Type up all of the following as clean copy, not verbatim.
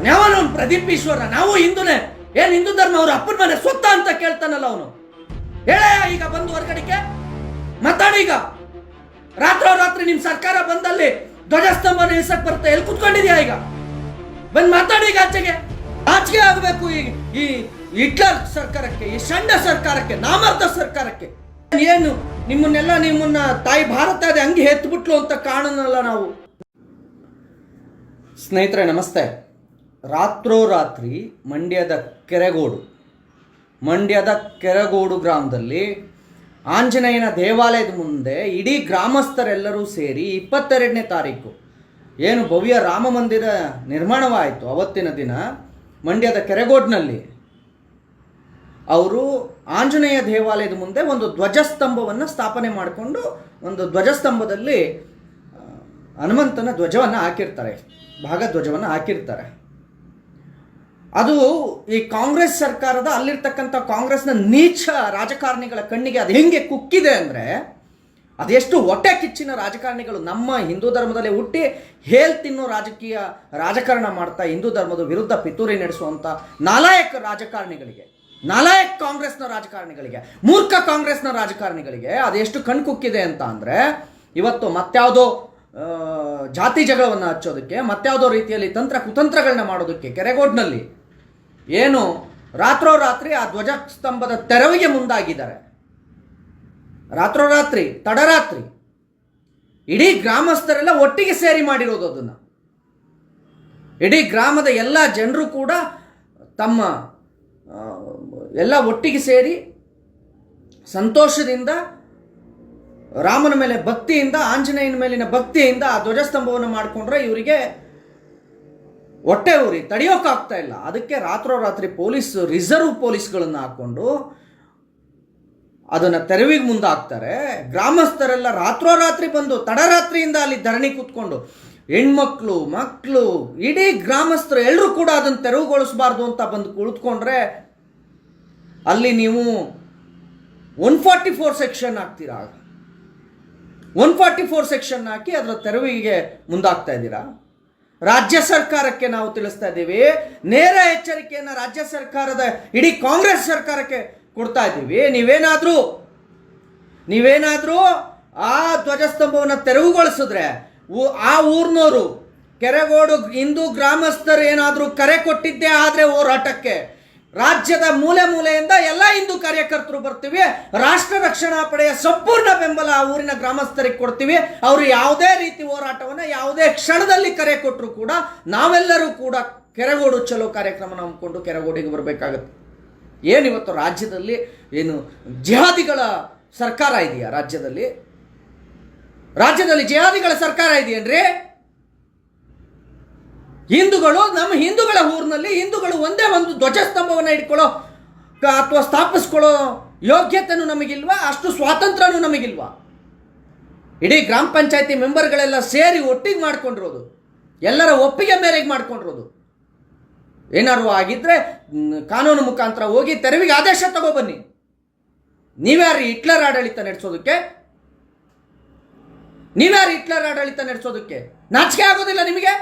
ಯಾವನು ಪ್ರದೀಪ್ ಈಶ್ವರ ನಾವು ಹಿಂದೂನೇ, ಏನ್ ಹಿಂದೂ ಧರ್ಮ ಅವ್ರ ಅಪ್ಪನ ಮನೆ ಸ್ವತ್ತ ಅಂತ ಕೇಳ್ತಾನಲ್ಲ ಅವನು. ಹೇಳ ಈಗ ಬಂದು ಹೊರಗಡೆಗೆ ಮಾತಾಡಿ. ಈಗ ರಾತ್ರಿ ನಿಮ್ ಸರ್ಕಾರ ಬಂದಲ್ಲಿ ಧ್ವಜಸ್ತಂಭನ ಇಳಿಸಕ್ ಬರುತ್ತೆ, ಎಲ್ಲಿ ಕುತ್ಕೊಂಡಿದ್ಯಾ? ಈಗ ಬಂದ್ ಮಾತಾಡಿ. ಈಗ ಆಚೆಗೆ ಆಗ್ಬೇಕು ಈ ಹಿಟ್ಲರ್ ಸರ್ಕಾರಕ್ಕೆ, ಈ ಷಂಡ ಸರ್ಕಾರಕ್ಕೆ, ನಾಮರ್ಥ ಸರ್ಕಾರಕ್ಕೆ. ಏನು ನಿಮ್ಮನ್ನ ತಾಯಿ ಭಾರತ ಅದೇ ಹಂಗೆ ಎತ್ಬಿಟ್ಲು ಅಂತ ಕಾಣನಲ್ಲ ನಾವು. ಸ್ನೇಹಿತರೆ ನಮಸ್ತೆ. ರಾತ್ರೋರಾತ್ರಿ ಮಂಡ್ಯದ ಕೆರಗೋಡು ಗ್ರಾಮದಲ್ಲಿ ಆಂಜನೇಯನ ದೇವಾಲಯದ ಮುಂದೆ ಇಡೀ ಗ್ರಾಮಸ್ಥರೆಲ್ಲರೂ ಸೇರಿ 22ನೇ ತಾರೀಕು ಏನು ಭವ್ಯ ರಾಮ ಮಂದಿರ ನಿರ್ಮಾಣವಾಯಿತು ಅವತ್ತಿನ ದಿನ ಮಂಡ್ಯದ ಕೆರಗೋಡಿನಲ್ಲಿ ಅವರು ಆಂಜನೇಯ ದೇವಾಲಯದ ಮುಂದೆ ಒಂದು ಧ್ವಜಸ್ತಂಭವನ್ನು ಸ್ಥಾಪನೆ ಮಾಡಿಕೊಂಡು ಒಂದು ಧ್ವಜಸ್ತಂಭದಲ್ಲಿ ಹನುಮಂತನ ಧ್ವಜವನ್ನು ಹಾಕಿರ್ತಾರೆ, ಭಾಗಧ್ವಜವನ್ನು ಹಾಕಿರ್ತಾರೆ. ಅದು ಈ ಕಾಂಗ್ರೆಸ್ ಸರ್ಕಾರದ ಅಲ್ಲಿರ್ತಕ್ಕಂಥ ಕಾಂಗ್ರೆಸ್ನ ನೀಚ ರಾಜಕಾರಣಿಗಳ ಕಣ್ಣಿಗೆ ಅದು ಹೆಂಗೆ ಕುಕ್ಕಿದೆ ಅಂದರೆ, ಅದೆಷ್ಟು ಹೊಟ್ಟೆ ಕಿಚ್ಚಿನ ರಾಜಕಾರಣಿಗಳು ನಮ್ಮ ಹಿಂದೂ ಧರ್ಮದಲ್ಲಿ ಹುಟ್ಟಿ ತಿನ್ನೋ ರಾಜಕಾರಣ ಮಾಡ್ತಾ ಹಿಂದೂ ಧರ್ಮದ ವಿರುದ್ಧ ಪಿತೂರಿ ನಡೆಸುವಂಥ ನಾಲಾಯಕ ರಾಜಕಾರಣಿಗಳಿಗೆ, ನಾಲಾಯಕ್ ಕಾಂಗ್ರೆಸ್ನ ರಾಜಕಾರಣಿಗಳಿಗೆ, ಮೂರ್ಖ ಕಾಂಗ್ರೆಸ್ನ ರಾಜಕಾರಣಿಗಳಿಗೆ ಅದೆಷ್ಟು ಕಣ್ ಕುಕ್ಕಿದೆ ಅಂತ ಅಂದರೆ, ಇವತ್ತು ಮತ್ಯಾವುದೋ ಜಾತಿ ಜಗಳವನ್ನು ಹಚ್ಚೋದಕ್ಕೆ, ಮತ್ಯಾವುದೋ ರೀತಿಯಲ್ಲಿ ಕುತಂತ್ರಗಳನ್ನ ಮಾಡೋದಕ್ಕೆ ಕೆರಗೋಡ್ನಲ್ಲಿ ಏನು ರಾತ್ರೋರಾತ್ರಿ ಆ ಧ್ವಜಸ್ತಂಭದ ತೆರವಿಗೆ ಮುಂದಾಗಿದ್ದಾರೆ. ರಾತ್ರೋರಾತ್ರಿ ತಡರಾತ್ರಿ ಇಡೀ ಗ್ರಾಮಸ್ಥರೆಲ್ಲ ಒಟ್ಟಿಗೆ ಸೇರಿ ಮಾಡಿರೋದು. ಅದನ್ನು ಇಡೀ ಗ್ರಾಮದ ಎಲ್ಲ ಜನರು ಕೂಡ ತಮ್ಮ ಎಲ್ಲ ಒಟ್ಟಿಗೆ ಸೇರಿ ಸಂತೋಷದಿಂದ ರಾಮನ ಮೇಲೆ ಭಕ್ತಿಯಿಂದ, ಆಂಜನೇಯನ ಮೇಲಿನ ಭಕ್ತಿಯಿಂದ ಆ ಧ್ವಜಸ್ತಂಭವನ್ನು ಮಾಡಿಕೊಂಡ್ರೆ ಇವರಿಗೆ ಹೊಟ್ಟೆ ಊರಿ ತಡೆಯೋಕ್ಕಾಗ್ತಾ ಇಲ್ಲ. ಅದಕ್ಕೆ ರಾತ್ರೋರಾತ್ರಿ ರಿಸರ್ವ್ ಪೊಲೀಸ್ಗಳನ್ನು ಹಾಕ್ಕೊಂಡು ಅದನ್ನು ತೆರವಿಗೆ ಮುಂದಾಗ್ತಾರೆ. ಗ್ರಾಮಸ್ಥರೆಲ್ಲ ರಾತ್ರೋರಾತ್ರಿ ಬಂದು ತಡರಾತ್ರಿಯಿಂದ ಅಲ್ಲಿ ಧರಣಿ ಕೂತ್ಕೊಂಡು ಹೆಣ್ಮಕ್ಳು, ಮಕ್ಕಳು, ಇಡೀ ಗ್ರಾಮಸ್ಥರು ಎಲ್ಲರೂ ಕೂಡ ಅದನ್ನು ತೆರವುಗೊಳಿಸಬಾರ್ದು ಅಂತ ಬಂದು ಕುಳಿತುಕೊಂಡ್ರೆ ಅಲ್ಲಿ ನೀವು 144 ಸೆಕ್ಷನ್ ಹಾಕ್ತೀರಾ. 144 ಸೆಕ್ಷನ್ ಹಾಕಿ ಅದರ ತೆರವಿಗೆ ಮುಂದಾಗ್ತಾ ಇದ್ದೀರಾ. ರಾಜ್ಯ ಸರ್ಕಾರಕ್ಕೆ ನಾವು ತಿಳಿಸ್ತಾ ಇದ್ದೀವಿ, ನೇರ ಎಚ್ಚರಿಕೆಯನ್ನು ರಾಜ್ಯ ಸರ್ಕಾರದ ಇಡೀ ಕಾಂಗ್ರೆಸ್ ಸರ್ಕಾರಕ್ಕೆ ಕೊಡ್ತಾ ಇದ್ದೀವಿ. ನೀವೇನಾದರೂ ಆ ಧ್ವಜಸ್ತಂಭವನ್ನು ತೆರವುಗೊಳಿಸಿದ್ರೆ ಆ ಊರ್ನವರು, ಕೆರಗೋಡು ಹಿಂದೂ ಗ್ರಾಮಸ್ಥರು ಏನಾದರೂ ಕರೆ ಕೊಟ್ಟಿದ್ದೇ ಆದರೆ ಹೋರಾಟಕ್ಕೆ ರಾಜ್ಯದ ಮೂಲೆಯಿಂದ ಎಲ್ಲ ಹಿಂದೂ ಕಾರ್ಯಕರ್ತರು ಬರ್ತೀವಿ. ರಾಷ್ಟ್ರ ರಕ್ಷಣಾ ಪಡೆಯ ಸಂಪೂರ್ಣ ಬೆಂಬಲ ಆ ಊರಿನ ಗ್ರಾಮಸ್ಥರಿಗೆ ಕೊಡ್ತೀವಿ. ಅವರು ಯಾವುದೇ ರೀತಿ ಹೋರಾಟವನ್ನು ಯಾವುದೇ ಕ್ಷಣದಲ್ಲಿ ಕರೆ ಕೊಟ್ಟರು ಕೂಡ ನಾವೆಲ್ಲರೂ ಕೂಡ ಕೆರಗೋಡು ಚಲೋ ಕಾರ್ಯಕ್ರಮ ನಂಬಿಕೊಂಡು ಕೆರಗೋಡಿಗೆ ಬರಬೇಕಾಗತ್ತೆ. ಏನಿವತ್ತು ರಾಜ್ಯದಲ್ಲಿ ಏನು ಜಿಹಾದಿಗಳ ಸರ್ಕಾರ ಇದೆಯಾ? ರಾಜ್ಯದಲ್ಲಿ ಜಿಹಾದಿಗಳ ಸರ್ಕಾರ ಇದೆಯೇನ್ರಿ? ನಮ್ಮ ಹಿಂದೂಗಳ ಊರಿನಲ್ಲಿ ಹಿಂದೂಗಳು ಒಂದೇ ಒಂದು ಧ್ವಜಸ್ತಂಭವನ್ನು ಇಟ್ಕೊಳ್ಳೋ ಅಥವಾ ಸ್ಥಾಪಿಸ್ಕೊಳ್ಳೋ ಯೋಗ್ಯತೆನೂ ನಮಗಿಲ್ವಾ? ಅಷ್ಟು ಸ್ವಾತಂತ್ರ್ಯನೂ ನಮಗಿಲ್ವಾ? ಇಡೀ ಗ್ರಾಮ ಪಂಚಾಯತಿ ಮೆಂಬರ್ಗಳೆಲ್ಲ ಸೇರಿ ಒಟ್ಟಿಗೆ ಮಾಡ್ಕೊಂಡಿರೋದು, ಎಲ್ಲರ ಒಪ್ಪಿಗೆ ಮೇರೆಗೆ ಮಾಡ್ಕೊಂಡಿರೋದು. ಏನಾದ್ರು ಆಗಿದ್ರೆ ಕಾನೂನು ಮುಖಾಂತರ ಹೋಗಿ ತೆರವಿಗೆ ಆದೇಶ ತಗೊಬನ್ನಿ. ನೀವ್ಯಾರು ಹಿಟ್ಲರ್ ಆಡಳಿತ ನಡೆಸೋದಕ್ಕೆ? ನಾಚಿಕೆ ಆಗೋದಿಲ್ಲ ನಿಮಗೆ?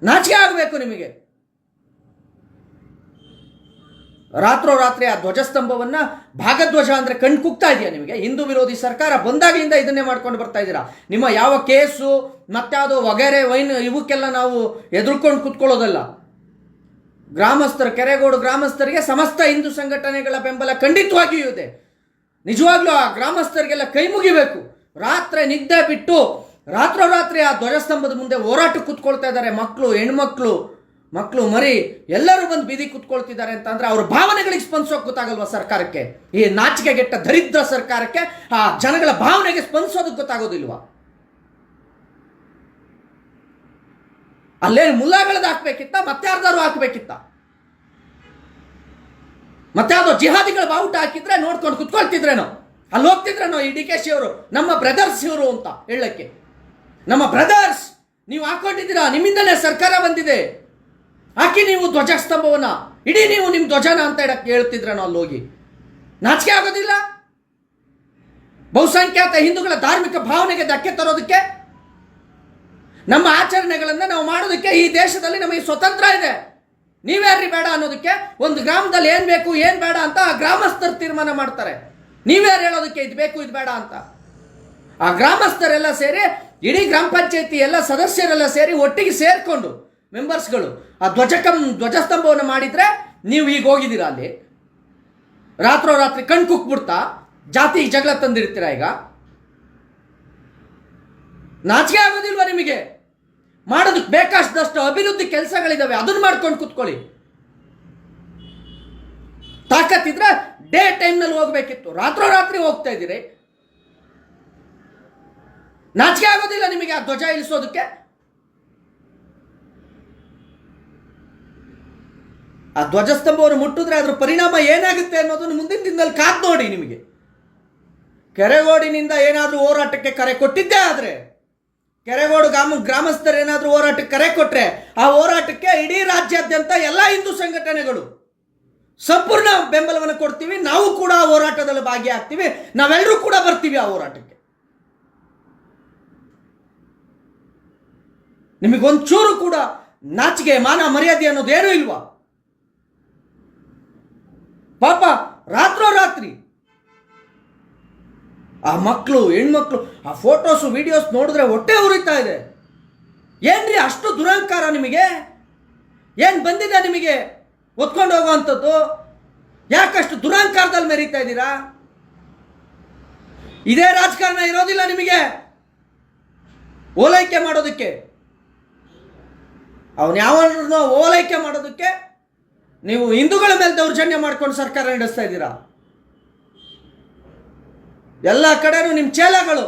ನಾಚಿಕೆ ಆಗಬೇಕು ನಿಮಗೆ. ರಾತ್ರೋರಾತ್ರಿ ಆ ಧ್ವಜಸ್ತಂಭವನ್ನ ಭಾಗಧ್ವಜ ಅಂದ್ರೆ ಕಣ್ ಕುಗ್ತಾ ಇದೆಯಾ ನಿಮಗೆ? ಹಿಂದೂ ವಿರೋಧಿ ಸರ್ಕಾರ ಬಂದಾಗಲಿಂದ ಇದನ್ನೇ ಮಾಡ್ಕೊಂಡು ಬರ್ತಾ ಇದ್ದೀರಾ. ನಿಮ್ಮ ಯಾವ ಕೇಸು ಮತ್ತಾವುದೋ ವಗೇರೆ ವೈನ್ ಇವಕ್ಕೆಲ್ಲ ನಾವು ಎದುರ್ಕೊಂಡು ಕೂತ್ಕೊಳ್ಳೋದಲ್ಲ. ಕೆರಗೋಡು ಗ್ರಾಮಸ್ಥರಿಗೆ ಸಮಸ್ತ ಹಿಂದೂ ಸಂಘಟನೆಗಳ ಬೆಂಬಲ ಖಂಡಿತವಾಗಿಯೂ ಇದೆ. ನಿಜವಾಗ್ಲೂ ಆ ಗ್ರಾಮಸ್ಥರಿಗೆಲ್ಲ ಕೈ ಮುಗಿಬೇಕು. ರಾತ್ರಿ ನಿದ್ದೆ ಬಿಟ್ಟು ರಾತ್ರೋರಾತ್ರಿ ಆ ಧ್ವಜಸ್ತಂಭದ ಮುಂದೆ ಹೋರಾಟ ಕೂತ್ಕೊಳ್ತಾ ಇದ್ದಾರೆ. ಮಕ್ಕಳು ಮರಿ ಎಲ್ಲರೂ ಬಂದು ಬೀದಿ ಕೂತ್ಕೊಳ್ತಿದ್ದಾರೆ ಅಂತಂದ್ರೆ ಅವ್ರ ಭಾವನೆಗಳಿಗೆ ಸ್ಪಂದಿಸೋಕೆ ಗೊತ್ತಾಗಲ್ವಾ ಸರ್ಕಾರಕ್ಕೆ? ಈ ನಾಚಿಕೆಗೆಟ್ಟ ದರಿದ್ರ ಸರ್ಕಾರಕ್ಕೆ ಆ ಜನಗಳ ಭಾವನೆಗೆ ಸ್ಪಂದಿಸೋದಕ್ಕೆ ಗೊತ್ತಾಗೋದಿಲ್ವಾ? ಅಲ್ಲೇನು ಮುಲ್ಲಾಗಳದ್ದು ಹಾಕ್ಬೇಕಿತ್ತ? ಮತ್ತಾರ್ದಾರು ಹಾಕ್ಬೇಕಿತ್ತ? ಮತ್ತಾವುದೋ ಜಿಹಾದಿಗಳ ಬಾವುಟ ಹಾಕಿದ್ರೆ ನೋಡ್ಕೊಂಡು ಕುತ್ಕೊಳ್ತಿದ್ರೇನೋ? ಅಲ್ಲಿ ಹೋಗ್ತಿದ್ರೇನೋ ಈ DK ಅವರು ನಮ್ಮ ಬ್ರದರ್ಸ್ ಇವರು ಅಂತ ಹೇಳಕ್ಕೆ? ನಮ್ಮ ಬ್ರದರ್ಸ್ ನೀವು ಹಾಕೊಂಡಿದ್ದೀರಾ, ನಿಮ್ಮಿಂದಲೇ ಸರ್ಕಾರ ಬಂದಿದೆ, ಹಾಕಿ ನೀವು ಧ್ವಜಸ್ತಂಭವನ್ನ, ಇಡೀ ನೀವು ನಿಮ್ಮ ಧ್ವಜನ ಅಂತ ಹೇಳಕ್ಕೆ ಹೇಳ್ತಿದ್ರೇನೋ ಅಲ್ಲಿ ಹೋಗಿ? ನಾಚಿಕೆ ಆಗೋದಿಲ್ಲ? ಬಹುಸಂಖ್ಯಾತ ಹಿಂದೂಗಳ ಧಾರ್ಮಿಕ ಭಾವನೆಗೆ ಧಕ್ಕೆ ತರೋದಕ್ಕೆ ನಮ್ಮ ಆಚರಣೆಗಳನ್ನು ನಾವು ಮಾಡೋದಕ್ಕೆ ಈ ದೇಶದಲ್ಲಿ ನಮಗೆ ಸ್ವತಂತ್ರ ಇದೆ. ನೀವ್ಯಾರ್ರಿ ಬೇಡ ಅನ್ನೋದಕ್ಕೆ? ಒಂದು ಗ್ರಾಮದಲ್ಲಿ ಏನು ಬೇಕು ಏನು ಬೇಡ ಅಂತ ಆ ಗ್ರಾಮಸ್ಥರು ತೀರ್ಮಾನ ಮಾಡ್ತಾರೆ. ನೀವ್ಯಾರು ಹೇಳೋದಕ್ಕೆ ಇದು ಬೇಕು ಇದು ಬೇಡ ಅಂತ? ಆ ಗ್ರಾಮಸ್ಥರೆಲ್ಲ ಸೇರಿ, ಇಡೀ ಗ್ರಾಮ ಪಂಚಾಯತಿ ಎಲ್ಲ ಸದಸ್ಯರೆಲ್ಲ ಸೇರಿ ಒಟ್ಟಿಗೆ ಸೇರಿಕೊಂಡು ಮೆಂಬರ್ಸ್ಗಳು ಆ ಧ್ವಜಸ್ತಂಭವನ್ನು ಮಾಡಿದರೆ ನೀವು ಈಗ ಹೋಗಿದ್ದೀರಾ ಅಲ್ಲಿ ರಾತ್ರೋರಾತ್ರಿ ಕಣ್ ಕುಕ್ಬಿಡ್ತಾ ಜಾತಿ ಜಗಳ ತಂದಿರ್ತೀರಾ. ಈಗ ನಾಚಿಕೆ ಆಗೋದಿಲ್ವಾ ನಿಮಗೆ? ಮಾಡೋದಕ್ಕೆ ಬೇಕಾದಷ್ಟು ಅಭಿವೃದ್ಧಿ ಕೆಲಸಗಳಿದಾವೆ, ಅದನ್ನು ಮಾಡ್ಕೊಂಡು ಕೂತ್ಕೊಳ್ಳಿ. ತಾಕತ್ತಿದ್ರೆ ಡೇ ಟೈಮ್ನಲ್ಲಿ ಹೋಗ್ಬೇಕಿತ್ತು, ರಾತ್ರೋರಾತ್ರಿ ಹೋಗ್ತಾ ಇದ್ದೀರಿ. ನಾಚಿಕೆ ಆಗೋದಿಲ್ಲ ನಿಮಗೆ ಆ ಧ್ವಜ ಇಳಿಸೋದಕ್ಕೆ? ಆ ಧ್ವಜಸ್ತಂಭವನ್ನು ಮುಟ್ಟಿದ್ರೆ ಅದ್ರ ಪರಿಣಾಮ ಏನಾಗುತ್ತೆ ಅನ್ನೋದನ್ನು ಮುಂದಿನ ದಿನದಲ್ಲಿ ಕಾದ್ ನೋಡಿ. ನಿಮಗೆ ಕೆರೆಗೋಡಿನಿಂದ ಏನಾದರೂ ಹೋರಾಟಕ್ಕೆ ಕರೆ ಕೊಟ್ಟಿದ್ದೇ ಆದರೆ, ಕೆರೆಗೋಡು ಗ್ರಾಮಸ್ಥರು ಏನಾದರೂ ಹೋರಾಟಕ್ಕೆ ಕರೆ ಕೊಟ್ಟರೆ ಆ ಹೋರಾಟಕ್ಕೆ ಇಡೀ ರಾಜ್ಯಾದ್ಯಂತ ಎಲ್ಲ ಹಿಂದೂ ಸಂಘಟನೆಗಳು ಸಂಪೂರ್ಣ ಬೆಂಬಲವನ್ನು ಕೊಡ್ತೀವಿ. ನಾವು ಕೂಡ ಆ ಹೋರಾಟದಲ್ಲಿ ಭಾಗಿಯಾಗ್ತೀವಿ, ನಾವೆಲ್ಲರೂ ಕೂಡ ಬರ್ತೀವಿ ಆ ಹೋರಾಟಕ್ಕೆ. ನಿಮಗೊಂಚೂರು ಕೂಡ ನಾಚಿಕೆ ಮಾನ ಮರ್ಯಾದೆ ಅನ್ನೋದೇನೂ ಇಲ್ವಾ? ಪಾಪ ರಾತ್ರೋರಾತ್ರಿ ಆ ಮಕ್ಕಳು ಹೆಣ್ಮಕ್ಳು ಆ ಫೋಟೋಸು ವಿಡಿಯೋಸ್ ನೋಡಿದ್ರೆ ಹೊಟ್ಟೆ ಉರಿತಾ ಇದೆ. ಏನ್ರಿ ಅಷ್ಟು ದುರಹಂಕಾರ ನಿಮಗೆ? ಏನು ಬಂದಿದೆ ನಿಮಗೆ ಒತ್ಕೊಂಡು ಹೋಗುವಂಥದ್ದು? ಯಾಕಷ್ಟು ದುರಹಂಕಾರದಲ್ಲಿ ಮೆರೀತಾ ಇದ್ದೀರಾ? ಇದೇ ರಾಜಕಾರಣ ಇರೋದಿಲ್ಲ ನಿಮಗೆ ಓಲೈಕೆ ಮಾಡೋದಕ್ಕೆ. ಅವನು ಯಾವನ್ನ ಓಲೈಕೆ ಮಾಡೋದಕ್ಕೆ ನೀವು ಹಿಂದೂಗಳ ಮೇಲೆ ದೌರ್ಜನ್ಯ ಮಾಡ್ಕೊಂಡು ಸರ್ಕಾರ ನಡೆಸ್ತಾ ಇದ್ದೀರಾ. ಎಲ್ಲ ಕಡೆನೂ ನಿಮ್ಮ ಚೇಲಗಳು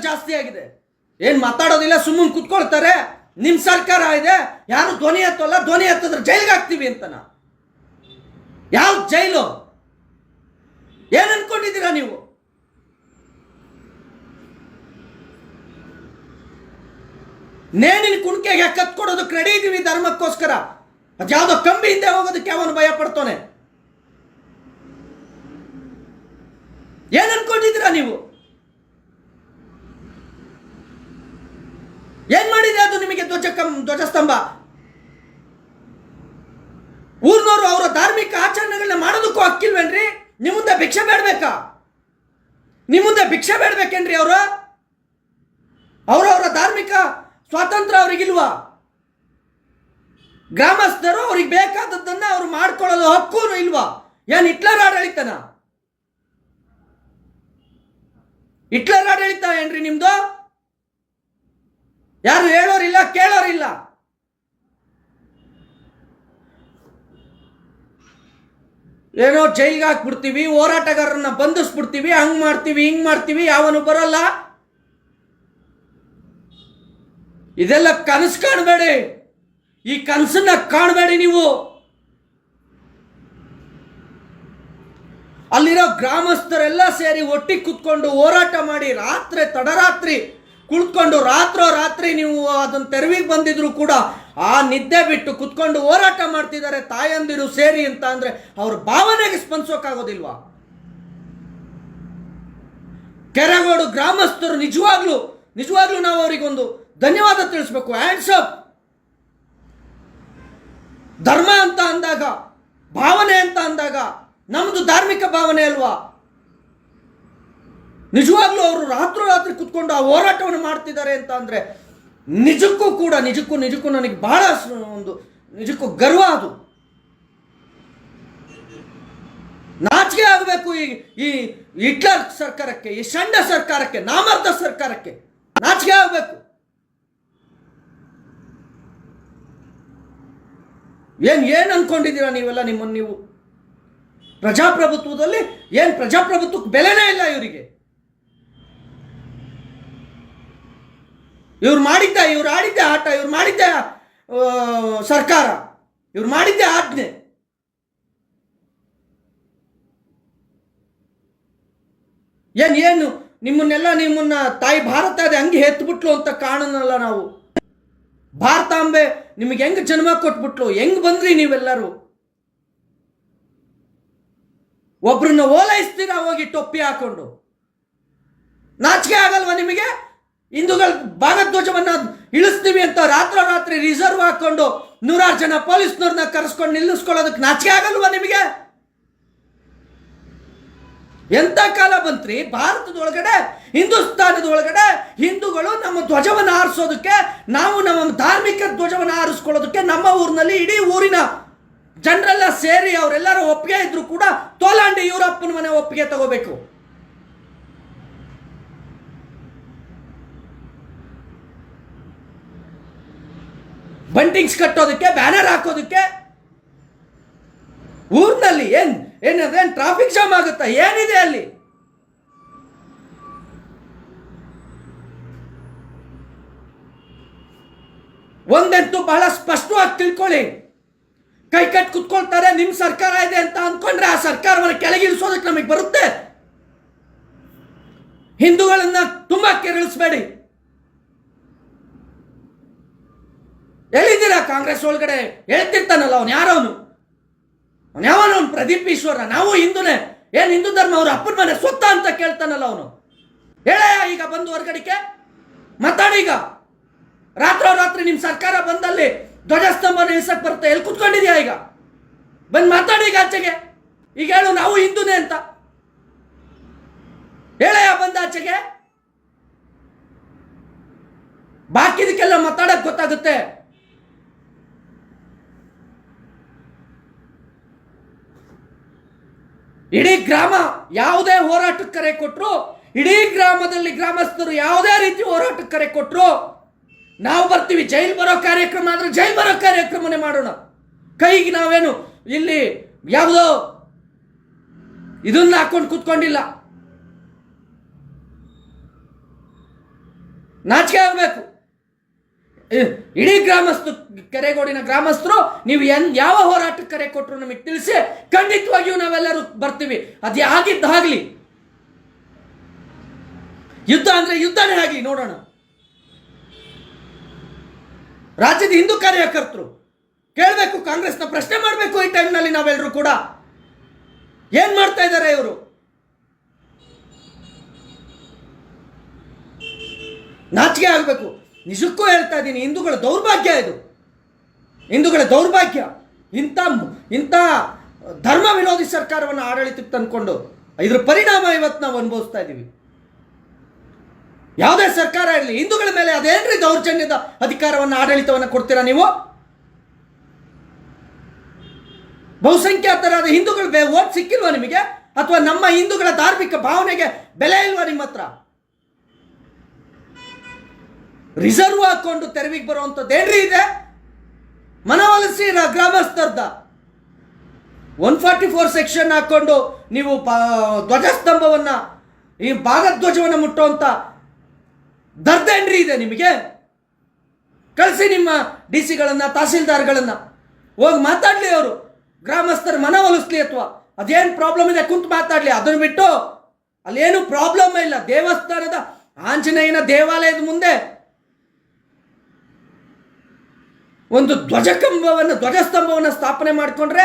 ಜಾಸ್ತಿ ಆಗಿದೆ. ಏನು ಮಾತಾಡೋದಿಲ್ಲ, ಸುಮ್ಮನೆ ಕುತ್ಕೊಳ್ತಾರೆ. ನಿಮ್ಮ ಸರ್ಕಾರ ಇದೆ, ಯಾರು ಧ್ವನಿ ಎತ್ತಲ್ಲ, ಧ್ವನಿ ಎತ್ತಿದ್ರೆ ಜೈಲಿಗೆ ಹಾಕ್ತೀವಿ ಅಂತನ. ಯಾವ ಜೈಲು? ಏನು ಅನ್ಕೊಂಡಿದ್ದೀರಾ ನೀವು? ನೇಣಿನ ಕುಣಿಕೆಗೆ ಕತ್ಕೊಡೋದಕ್ಕೆ ರೆಡಿ ಇದೀವಿ ಧರ್ಮಕ್ಕೋಸ್ಕರ. ಅದ್ಯಾವುದೋ ಕಂಬಿ ಹಿಂದೆ ಹೋಗೋದಕ್ಕೆ ಅವನು ಭಯ ಪಡ್ತಾನೆ. ಏನ್ ಅನ್ಕೊಂಡಿದ್ದೀರಾ ನೀವು? ಏನ್ ಮಾಡಿದೆ ಅದು ನಿಮಗೆ ಧ್ವಜಸ್ತಂಭ? ಊರ್ನವರು ಅವರ ಧಾರ್ಮಿಕ ಆಚರಣೆಗಳನ್ನ ಮಾಡೋದಕ್ಕೂ ಹಕ್ಕಿಲ್ವೇನ್ರಿ? ನಿಮ್ಮ ಮುಂದೆ ಭಿಕ್ಷೆ ಬೇಡಬೇಕಾ? ನಿಮ್ಮ ಮುಂದೆ ಭಿಕ್ಷೆ ಬೇಡಬೇಕೇನ್ರಿ ಅವರು? ಅವರವರ ಧಾರ್ಮಿಕ ಸ್ವಾತಂತ್ರ್ಯ ಅವ್ರಿಗಿಲ್ವಾ? ಗ್ರಾಮಸ್ಥರು ಅವ್ರಿಗೆ ಬೇಕಾದದ್ದನ್ನ ಅವ್ರು ಮಾಡ್ಕೊಳ್ಳೋದು ಹಕ್ಕೂ ಇಲ್ವಾ? ಏನ್ ಹಿಟ್ಲರ್ ಆಡಳಿತನ? ಹಿಟ್ಲರ್ ಆಡಳಿತ ಏನ್ರಿ ನಿಮ್ದು? ಯಾರು ಹೇಳೋರಿಲ್ಲ, ಕೇಳೋರಿಲ್ಲ. ಏನೋ ಜೈಲ್ಗೆ ಹಾಕ್ಬಿಡ್ತೀವಿ, ಹೋರಾಟಗಾರರನ್ನ ಬಂಧಿಸ್ಬಿಡ್ತೀವಿ, ಹಂಗ್ ಮಾಡ್ತೀವಿ ಹಿಂಗ್ ಮಾಡ್ತೀವಿ, ಯಾವನು ಬರಲ್ಲ. ಇದೆಲ್ಲ ಕನಸು ಕಾಣಬೇಡಿ. ಈ ಕನಸನ್ನ ಕಾಣಬೇಡಿ ನೀವು. ಅಲ್ಲಿರೋ ಗ್ರಾಮಸ್ಥರೆಲ್ಲ ಸೇರಿ ಒಟ್ಟಿಗೆ ಕುತ್ಕೊಂಡು ಹೋರಾಟ ಮಾಡಿ ತಡರಾತ್ರಿ ಕುಳಿತುಕೊಂಡು ರಾತ್ರಿ ನೀವು ಅದನ್ನ ತೆರವಿಗೆ ಬಂದಿದ್ರು ಕೂಡ ಆ ನಿದ್ದೆ ಬಿಟ್ಟು ಕುತ್ಕೊಂಡು ಹೋರಾಟ ಮಾಡ್ತಿದ್ದಾರೆ ತಾಯಂದಿರು ಸೇರಿ ಅಂತ ಅಂದ್ರೆ ಅವ್ರ ಭಾವನೆಗೆ ಸ್ಪಂದಿಸೋಕ್ಕಾಗೋದಿಲ್ವಾ? ಕೆರೆಗೋಡು ಗ್ರಾಮಸ್ಥರು ನಿಜವಾಗ್ಲೂ ನಾವು ಅವರಿಗೊಂದು ಧನ್ಯವಾದ ತಿಳಿಸ್ಬೇಕು. Hands up. ಧರ್ಮ ಅಂತ ಅಂದಾಗ, ಭಾವನೆ ಅಂತ ಅಂದಾಗ ನಮ್ದು ಧಾರ್ಮಿಕ ಭಾವನೆ ಅಲ್ವಾ? ನಿಜವಾಗ್ಲೂ ಅವರು ರಾತ್ರಿ ಕುತ್ಕೊಂಡು ಆ ಹೋರಾಟವನ್ನು ಮಾಡ್ತಿದ್ದಾರೆ ಅಂತ ಅಂದ್ರೆ ನಿಜಕ್ಕೂ ನನಗೆ ಬಹಳ ನಿಜಕ್ಕೂ ಗರ್ವ. ಅದು ನಾಚಿಕೆ ಆಗಬೇಕು. ಈ ಹಿಟ್ಲರ್ ಸರ್ಕಾರಕ್ಕೆ, ಈ ಷಂಡ ಸರ್ಕಾರಕ್ಕೆ, ನಾಮರ್ದ ಸರ್ಕಾರಕ್ಕೆ ನಾಚಿಕೆ ಆಗಬೇಕು. ಏನ್ ಅನ್ಕೊಂಡಿದ್ದೀರಾ ನೀವೆಲ್ಲ? ನೀವು ಪ್ರಜಾಪ್ರಭುತ್ವದಲ್ಲಿ ಪ್ರಜಾಪ್ರಭುತ್ವಕ್ಕೆ ಬೆಲೆನೇ ಇಲ್ಲ ಇವರಿಗೆ. ಇವ್ರು ಆಡಿದ್ದೆ ಆಟ, ಇವ್ರು ಮಾಡಿದ್ದೆ ಸರ್ಕಾರ, ಇವ್ರು ಮಾಡಿದ್ದೆ ಆಜ್ಞೆ. ಏನು ನಿಮ್ಮನ್ನ ತಾಯಿ ಭಾರತ ಅದೇ ಹಂಗೆ ಎತ್ಬಿಟ್ಲು ಅಂತ ಕಾಣನಲ್ಲ ನಾವು. ಭಾರತಾಂಬೆ ನಿಮಗೆ ಹೆಂಗ್ ಜನ್ಮ ಕೊಟ್ಬಿಟ್ಲು, ಹೆಂಗ್ ಬಂದ್ರಿ ನೀವೆಲ್ಲರೂ? ಒಬ್ರನ್ನ ಓಲೈಸ್ತೀರಾ ಹೋಗಿ ಟೊಪ್ಪಿ ಹಾಕೊಂಡು? ನಾಚಿಕೆ ಆಗಲ್ವಾ ನಿಮಗೆ? ಹಿಂದೂಗಳ ಭಾಗಧ್ವಜವನ್ನ ಇಳಿಸ್ತೀವಿ ಅಂತ ರಾತ್ರೋರಾತ್ರಿ ರಿಸರ್ವ್ ಹಾಕೊಂಡು 100 ಜನ ಪೊಲೀಸ್ನವ್ರನ್ನ ಕರೆಸ್ಕೊಂಡು ನಿಲ್ಲಿಸ್ಕೊಳ್ಳೋದಕ್ಕೆ ನಾಚಿಕೆ ಆಗಲ್ವಾ ನಿಮಗೆ? ಎಂತ ಕಾಲ ಬಂತ್ರಿ ಭಾರತದೊಳಗಡೆ, ಹಿಂದೂಸ್ತಾನದ ಒಳಗಡೆ ಹಿಂದೂಗಳು ನಮ್ಮ ಧ್ವಜವನ್ನು ಹಾರಿಸೋದಕ್ಕೆ, ನಾವು ನಮ್ಮ ಧಾರ್ಮಿಕ ಧ್ವಜವನ್ನು ಹಾರಿಸ್ಕೊಳ್ಳೋದಕ್ಕೆ ನಮ್ಮ ಊರಿನಲ್ಲಿ ಇಡೀ ಊರಿನ ಜನರೆಲ್ಲ ಸೇರಿ ಅವರೆಲ್ಲರೂ ಒಪ್ಪಿಗೆ ಇದ್ರು ಕೂಡ ತೋಲಾಂಡಿ ಯೂರಪ್ಪನ ಮನೆ ಒಪ್ಪಿಗೆ ತಗೋಬೇಕು. ಬಂಟಿಂಗ್ಸ್ ಕಟ್ಟೋದಕ್ಕೆ, ಬ್ಯಾನರ್ ಹಾಕೋದಕ್ಕೆ ಊರಿನಲ್ಲಿ ಏನೇನ್ ಟ್ರಾಫಿಕ್ ಜಾಮ್ ಆಗುತ್ತಾ? ಏನಿದೆ ಅಲ್ಲಿ? ಒಂದಂತೂ ಬಹಳ ಸ್ಪಷ್ಟವಾಗಿ ತಿಳ್ಕೊಳ್ಳಿ, ಕೈ ಕಟ್ ಕುತ್ಕೊಳ್ತಾರೆ, ನಿಮ್ ಸರ್ಕಾರ ಇದೆ ಅಂತ ಅಂದ್ಕೊಂಡ್ರೆ ಆ ಸರ್ಕಾರವನ್ನು ಕೆಳಗಿಳಿಸೋದಕ್ಕೆ ನಮಗೆ ಬರುತ್ತೆ. ಹಿಂದೂಗಳನ್ನ ತುಂಬಾ ಕೆರಳಿಸಬೇಡಿ. ಎಲ್ಲಿದ್ದೀರಾ ಕಾಂಗ್ರೆಸ್ ಒಳಗಡೆ? ಹೇಳ್ತಿರ್ತಾನಲ್ಲ ಅವನು ಯಾವನು ಪ್ರದೀಪ್ ಈಶ್ವರ, ನಾವು ಹಿಂದೂನೇ, ಏನ್ ಹಿಂದೂ ಧರ್ಮ ಅವ್ರ ಅಪ್ಪನ ಮನೆ ಸ್ವತ್ತ ಅಂತ ಕೇಳ್ತಾನಲ್ಲ ಅವನು. ಹೇಳೇ ಈಗ ಬಂದು ಹೊರಗಡಿಕೆ ಮಾತಾಡಿ. ಈಗ ರಾತ್ರಿ ನಿಮ್ ಸರ್ಕಾರ ಬಂದಲ್ಲಿ ಧ್ವಜಸ್ತಂಭ ನಿಲ್ಸಕ್ ಬರುತ್ತೆ, ಎಲ್ಲಿ ಕುತ್ಕೊಂಡಿದ್ಯಾ? ಈಗ ಬಂದ್ ಮಾತಾಡಿ ಈಗ ಆಚೆಗೆ. ಈಗ ಹೇಳು ನಾವು ಹಿಂದೂನೇ ಅಂತ ಹೇಳಯ್ಯ, ಬಂದ ಆಚೆಗೆ. ಬಾಕಿದಕ್ಕೆಲ್ಲ ಮಾತಾಡಕ್ ಗೊತ್ತಾಗುತ್ತೆ. ಇಡೀ ಗ್ರಾಮ ಯಾವುದೇ ಹೋರಾಟಕ್ಕೆ ಕರೆ ಕೊಟ್ಟರು, ಇಡೀ ಗ್ರಾಮದಲ್ಲಿ ಗ್ರಾಮಸ್ಥರು ಯಾವುದೇ ರೀತಿ ಹೋರಾಟಕ್ಕೆ ಕರೆ ಕೊಟ್ಟರು ನಾವು ಬರ್ತೀವಿ. ಜೈಲ್ ಬರೋ ಕಾರ್ಯಕ್ರಮ ಆದ್ರೆ ಜೈಲ್ ಬರೋ ಕಾರ್ಯಕ್ರಮನೇ ಮಾಡೋಣ. ಕೈಗೆ ನಾವೇನು ಇಲ್ಲಿ ಯಾವುದೋ ಇದನ್ನ ಹಾಕೊಂಡು ಕೂತ್ಕೊಂಡಿಲ್ಲ. ನಾಚಿಕೆ ಆಗಬೇಕು. ಇಡೀ ಗ್ರಾಮಸ್ಥರು, ಕೆರೆಗೋಡಿನ ಗ್ರಾಮಸ್ಥರು, ನೀವು ಯಾವ ಹೋರಾಟಕ್ಕೆ ಕರೆ ಕೊಟ್ಟರು ನಮಗೆ ತಿಳಿಸಿ, ಖಂಡಿತವಾಗಿಯೂ ನಾವೆಲ್ಲರೂ ಬರ್ತೀವಿ. ಅದೇ ಆಗಿದ್ದಾಗಲಿ, ಯುದ್ಧ ಅಂದ್ರೆ ಯುದ್ಧನೇ ಆಗಲಿ, ನೋಡೋಣ. ರಾಜ್ಯದ ಹಿಂದೂ ಕಾರ್ಯಕರ್ತರು ಕೇಳಬೇಕು, ಕಾಂಗ್ರೆಸ್ನ ಪ್ರಶ್ನೆ ಮಾಡಬೇಕು. ಈ ಟೈಮ್ನಲ್ಲಿ ನಾವೆಲ್ಲರೂ ಕೂಡ ಏನ್ ಮಾಡ್ತಾ ಇದ್ದಾರೆ ಇವರು? ನಾಚಿಕೆ ಆಗಬೇಕು. ನಿಜಕ್ಕೂ ಹೇಳ್ತಾ ಇದ್ದೀನಿ, ಹಿಂದೂಗಳ ದೌರ್ಭಾಗ್ಯ ಇದು, ಹಿಂದೂಗಳ ದೌರ್ಭಾಗ್ಯ. ಇಂಥ ಧರ್ಮ ವಿರೋಧಿ ಸರ್ಕಾರವನ್ನು ಆಡಳಿತಕ್ಕೆ ತಂದ್ಕೊಂಡು ಇದ್ರ ಪರಿಣಾಮ ಇವತ್ತು ನಾವು ಅನುಭವಿಸ್ತಾ ಇದ್ದೀವಿ. ಯಾವುದೇ ಸರ್ಕಾರ ಇರಲಿ, ಹಿಂದೂಗಳ ಮೇಲೆ ಅದೇನ್ರಿ ದೌರ್ಜನ್ಯದ ಅಧಿಕಾರವನ್ನು, ಆಡಳಿತವನ್ನು ಕೊಡ್ತೀರಾ ನೀವು? ಬಹುಸಂಖ್ಯಾತರಾದ ಹಿಂದೂಗಳು ಓಟ್ ಸಿಕ್ಕಿಲ್ವಾ ನಿಮಗೆ? ಅಥವಾ ನಮ್ಮ ಹಿಂದೂಗಳ ಧಾರ್ಮಿಕ ಭಾವನೆಗೆ ಬೆಲೆ ಇಲ್ವಾ ನಿಮ್ಮ ಹತ್ರ? ರಿಸರ್ವ್ ಹಾಕೊಂಡು ತೆರವಿಗೆ ಬರುವಂಥದ್ದು ಏನ್ರಿ ಇದೆ? ಮನವೊಲಿಸಿ ಗ್ರಾಮಸ್ಥರ್ದ 144 ಸೆಕ್ಷನ್ ಹಾಕೊಂಡು ನೀವು ಧ್ವಜಸ್ತಂಭವನ್ನ, ಈ ಭಾಗಧ್ವಜವನ್ನು ಮುಟ್ಟುವಂತ ದರ್ದೇನ್ರಿ ಇದೆ ನಿಮಗೆ? ಕಳಿಸಿ ನಿಮ್ಮ DC-ಗಳನ್ನ, ತಹಸೀಲ್ದಾರ್ಗಳನ್ನ, ಹೋಗಿ ಮಾತಾಡ್ಲಿ. ಅವರು ಗ್ರಾಮಸ್ಥರ ಮನವೊಲಿಸ್ಲಿ, ಅಥವಾ ಅದೇನು ಪ್ರಾಬ್ಲಮ್ ಇದೆ ಕುಂತು ಮಾತಾಡ್ಲಿ. ಅದನ್ನು ಬಿಟ್ಟು ಅಲ್ಲೇನು ಪ್ರಾಬ್ಲಮ್ ಇಲ್ಲ. ದೇವಸ್ಥಾನದ ಆಂಜನೇಯನ ದೇವಾಲಯದ ಮುಂದೆ ಒಂದು ಧ್ವಜಸ್ತಂಭವನ್ನು ಸ್ಥಾಪನೆ ಮಾಡಿಕೊಂಡ್ರೆ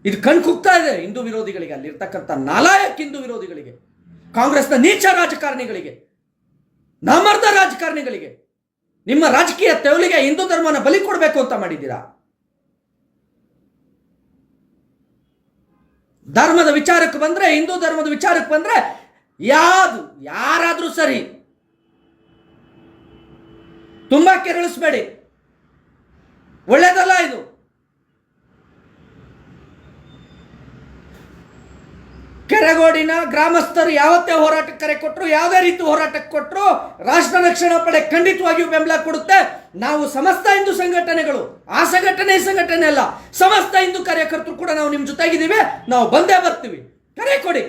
ಇದು ಕಣ್ಕುಗ್ತಾ ಇದೆ ಹಿಂದೂ ವಿರೋಧಿಗಳಿಗೆ, ಅಲ್ಲಿರ್ತಕ್ಕಂಥ ನಾಲಾಯಕ್ ಹಿಂದೂ ವಿರೋಧಿಗಳಿಗೆ, ಕಾಂಗ್ರೆಸ್ನ ನೀಚ ರಾಜಕಾರಣಿಗಳಿಗೆ, ನಾಮರ್ದ ರಾಜಕಾರಣಿಗಳಿಗೆ. ನಿಮ್ಮ ರಾಜಕೀಯ ತೆವಲಿಗೆ ಹಿಂದೂ ಧರ್ಮನ ಬಲಿ ಕೊಡಬೇಕು ಅಂತ ಮಾಡಿದ್ದೀರಾ. ಧರ್ಮದ ವಿಚಾರಕ್ಕೆ ಬಂದ್ರೆ, ಹಿಂದೂ ಧರ್ಮದ ವಿಚಾರಕ್ಕೆ ಬಂದ್ರೆ ಯಾರಾದ್ರೂ ಸರಿ, ತುಂಬಾ ಕೆರಳಿಸ್ಬೇಡಿ, ಒಳ್ಳೇದಲ್ಲ ಇದು. ಕೆರೆಗೋಡಿನ ಗ್ರಾಮಸ್ಥರು ಯಾವತ್ತೇ ಹೋರಾಟಕ್ಕೆ ಕರೆ ಕೊಟ್ಟರು, ಯಾವುದೇ ರೀತಿ ಹೋರಾಟಕ್ಕೆ ಕೊಟ್ಟರು, ರಾಷ್ಟ್ರ ರಕ್ಷಣಾ ಪಡೆ ಖಂಡಿತವಾಗಿಯೂ ಬೆಂಬಲ ಕೊಡುತ್ತೆ. ನಾವು ಸಮಸ್ತ ಹಿಂದೂ ಸಂಘಟನೆಗಳು, ಆ ಸಂಘಟನೆ ಅಲ್ಲ, ಸಮಸ್ತ ಹಿಂದೂ ಕಾರ್ಯಕರ್ತರು ಕೂಡ ನಾವು ನಿಮ್ಮ ಜೊತೆಗಿದ್ದೀವಿ. ನಾವು ಬಂದೇ ಬರ್ತೀವಿ. ಕರೆ ಕೊಡಿ.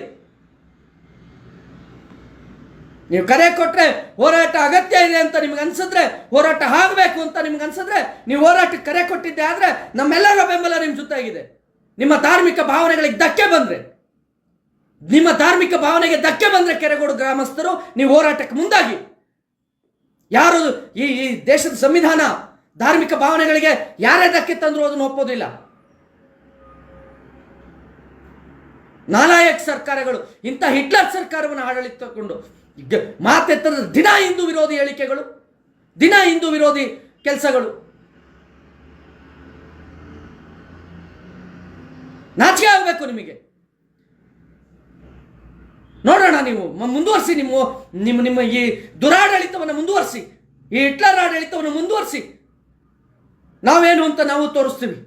ನೀವು ಕರೆ ಕೊಟ್ರೆ ಹೋರಾಟ ಅಗತ್ಯ ಇದೆ ಅಂತ ನಿಮ್ಗೆ ಅನ್ಸಿದ್ರೆ, ಹೋರಾಟ ಆಗಬೇಕು ಅಂತ ನಿಮ್ಗೆ ಅನ್ಸಿದ್ರೆ, ನೀವು ಹೋರಾಟಕ್ಕೆ ಕರೆ ಕೊಟ್ಟಿದ್ದೆ ಆದ್ರೆ ನಮ್ಮೆಲ್ಲರ ಬೆಂಬಲ ನಿಮ್ಮ ಜೊತೆಗಿದೆ. ನಿಮ್ಮ ಧಾರ್ಮಿಕ ಭಾವನೆಗಳಿಗೆ ಧಕ್ಕೆ ಬಂದ್ರೆ ಕೆರೆಗೋಡು ಗ್ರಾಮಸ್ಥರು ನೀವು ಹೋರಾಟಕ್ಕೆ ಮುಂದಾಗಿ. ಯಾರು ಈ ದೇಶದ ಸಂವಿಧಾನ ಧಾರ್ಮಿಕ ಭಾವನೆಗಳಿಗೆ ಯಾರೇ ಧಕ್ಕೆ ತಂದ್ರು ಅದನ್ನು ಒಪ್ಪೋದಿಲ್ಲ. ನಾಲಾಯಕ್ ಸರ್ಕಾರಗಳು ಇಂಥ ಹಿಟ್ಲರ್ ಸರ್ಕಾರವನ್ನು ಆಡಳಿತ ತಗೊಂಡು ಮಾತೆತ್ತದ ದಿನ ಹಿಂದೂ ವಿರೋಧಿ ಹೇಳಿಕೆಗಳು, ದಿನ ಹಿಂದೂ ವಿರೋಧಿ ಕೆಲಸಗಳು. ನಾಚಿಕೆ ಆಗಬೇಕು ನಿಮಗೆ. ನೋಡೋಣ, ನೀವು ಮುಂದುವರಿಸಿ, ನಿಮ್ಮ ಈ ದುರಾಡಳಿತವನ್ನು ಮುಂದುವರಿಸಿ, ಈ ಹಿಟ್ಲರ್ ಆಡಳಿತವನ್ನು ಮುಂದುವರಿಸಿ. ನಾವೇನು ಅಂತ ನಾವು ತೋರಿಸ್ತೀವಿ.